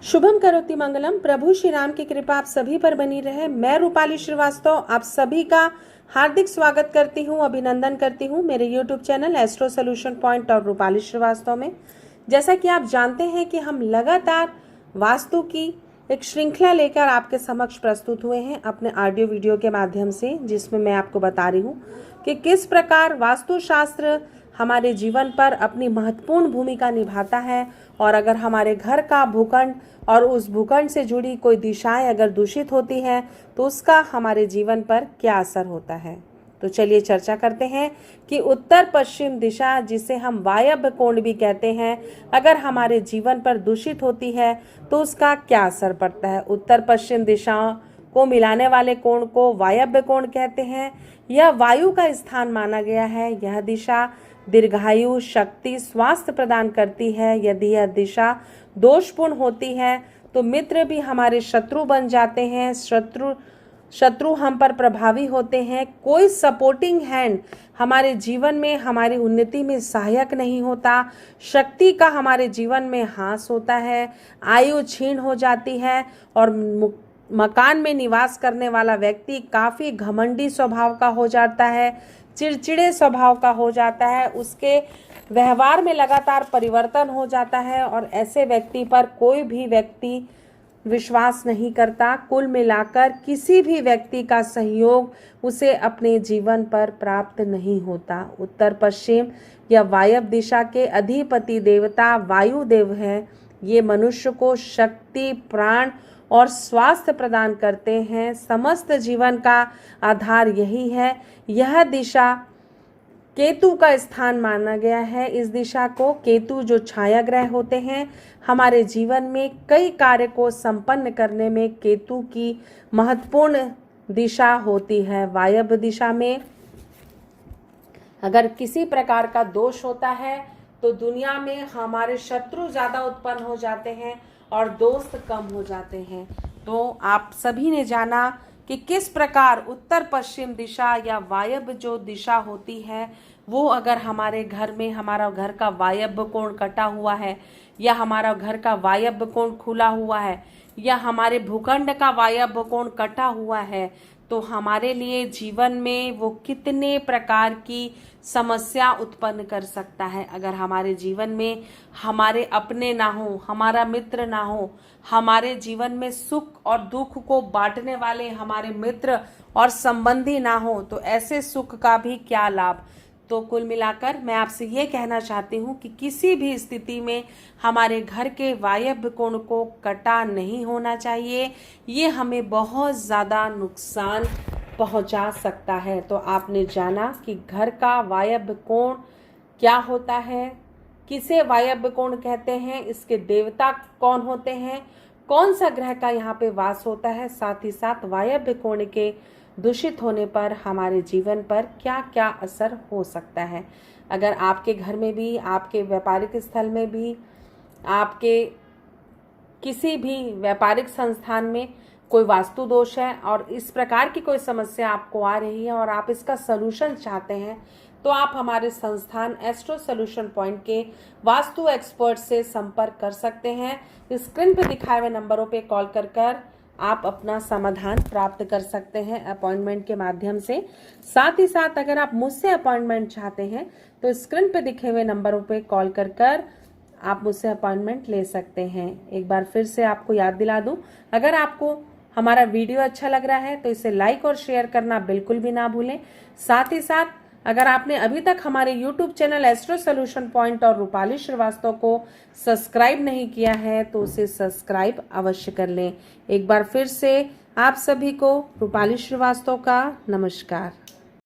शुभम करोति मंगलम। प्रभु श्री राम की कृपा आप सभी पर बनी रहे। मैं रूपाली श्रीवास्तव आप सभी का हार्दिक स्वागत करती हूँ, अभिनंदन करती हूँ मेरे YouTube channel astro solution point और रूपाली श्रीवास्तव में। जैसा कि आप जानते हैं कि हम लगातार वास्तु की एक श्रृंखला लेकर आपके समक्ष प्रस्तुत हुए हैं अपने ऑडियो वीडियो के माध्यम से, जिसमें मैं आपको बता रही हूँ कि किस प्रकार वास्तुशास्त्र हमारे जीवन पर अपनी महत्वपूर्ण भूमिका निभाता है, और अगर हमारे घर का भूखंड और उस भूखंड से जुड़ी कोई दिशाएं अगर दूषित होती हैं तो उसका हमारे जीवन पर क्या असर होता है। तो चलिए चर्चा करते हैं कि उत्तर पश्चिम दिशा, जिसे हम वायव्य कोण भी कहते हैं, अगर हमारे जीवन पर दूषित होती है तो उसका क्या असर पड़ता है। उत्तर पश्चिम दिशाओं को मिलाने वाले कोण को वायव्य कोण कहते हैं। यह वायु का स्थान माना गया है। यह दिशा दीर्घायु, शक्ति, स्वास्थ्य प्रदान करती है। यदि यह दिशा दोषपूर्ण होती है तो मित्र भी हमारे शत्रु बन जाते हैं। शत्रु हम पर प्रभावी होते हैं। कोई सपोर्टिंग हैंड हमारे जीवन में हमारी उन्नति में सहायक नहीं होता। शक्ति का हमारे जीवन में ह्रास होता है। आयु क्षीण हो जाती है और मकान में निवास करने वाला व्यक्ति काफ़ी घमंडी स्वभाव का हो जाता है, चिड़चिड़े स्वभाव का हो जाता है, उसके व्यवहार में लगातार परिवर्तन हो जाता है और ऐसे व्यक्ति पर कोई भी व्यक्ति विश्वास नहीं करता। कुल मिलाकर किसी भी व्यक्ति का सहयोग उसे अपने जीवन पर प्राप्त नहीं होता। उत्तर पश्चिम या वायव्य दिशा के अधिपति देवता वायुदेव है। ये मनुष्य को शक्ति, प्राण और स्वास्थ्य प्रदान करते हैं। समस्त जीवन का आधार यही है। यह दिशा केतु का स्थान माना गया है। इस दिशा को केतु, जो छाया ग्रह होते हैं, हमारे जीवन में कई कार्य को संपन्न करने में केतु की महत्वपूर्ण दिशा होती है। वायव्य दिशा में अगर किसी प्रकार का दोष होता है तो दुनिया में हमारे शत्रु ज़्यादा उत्पन्न हो जाते हैं और दोस्त कम हो जाते हैं। तो आप सभी ने जाना कि किस प्रकार उत्तर पश्चिम दिशा या वायव्य जो दिशा होती है, वो अगर हमारे घर में हमारा घर का वायव्य कोण कटा हुआ है, या हमारा घर का वायव्य कोण खुला हुआ है, या हमारे भूखंड का वायव्य कोण कटा हुआ है, तो हमारे लिए जीवन में वो कितने प्रकार की समस्या उत्पन्न कर सकता है। अगर हमारे जीवन में हमारे अपने ना हो, हमारा मित्र ना हो, हमारे जीवन में सुख और दुख को बांटने वाले हमारे मित्र और संबंधी ना हो, तो ऐसे सुख का भी क्या लाभ। तो कुल मिलाकर मैं आपसे ये कहना चाहती हूँ कि किसी भी स्थिति में हमारे घर के वायव्य कोण को कटा नहीं होना चाहिए। ये हमें बहुत ज़्यादा नुकसान पहुँचा सकता है। तो आपने जाना कि घर का वायव्य कोण क्या होता है, किसे वायव्य कोण कहते हैं, इसके देवता कौन होते हैं, कौन सा ग्रह का यहाँ पे वास होता है, साथ ही साथ वायव्य कोण के दूषित होने पर हमारे जीवन पर क्या क्या असर हो सकता है। अगर आपके घर में भी, आपके व्यापारिक स्थल में भी, आपके किसी भी व्यापारिक संस्थान में कोई वास्तु दोष है और इस प्रकार की कोई समस्या आपको आ रही है और आप इसका सलूशन चाहते हैं, तो आप हमारे संस्थान एस्ट्रो सोल्यूशन पॉइंट के वास्तु एक्सपर्ट से संपर्क कर सकते हैं। स्क्रीन पर दिखाए हुए नंबरों पे कॉल कर आप अपना समाधान प्राप्त कर सकते हैं अपॉइंटमेंट के माध्यम से। साथ ही साथ अगर आप मुझसे अपॉइंटमेंट चाहते हैं तो स्क्रीन पे दिखे हुए नंबरों पे कॉल कर आप मुझसे अपॉइंटमेंट ले सकते हैं। एक बार फिर से आपको याद दिला दूं, अगर आपको हमारा वीडियो अच्छा लग रहा है तो इसे लाइक और शेयर करना बिल्कुल भी ना भूलें। साथ ही साथ अगर आपने अभी तक हमारे YouTube channel astro solution point और रूपाली श्रीवास्तव को सब्सक्राइब नहीं किया है तो उसे सब्सक्राइब अवश्य कर लें। एक बार फिर से आप सभी को रूपाली श्रीवास्तव का नमस्कार।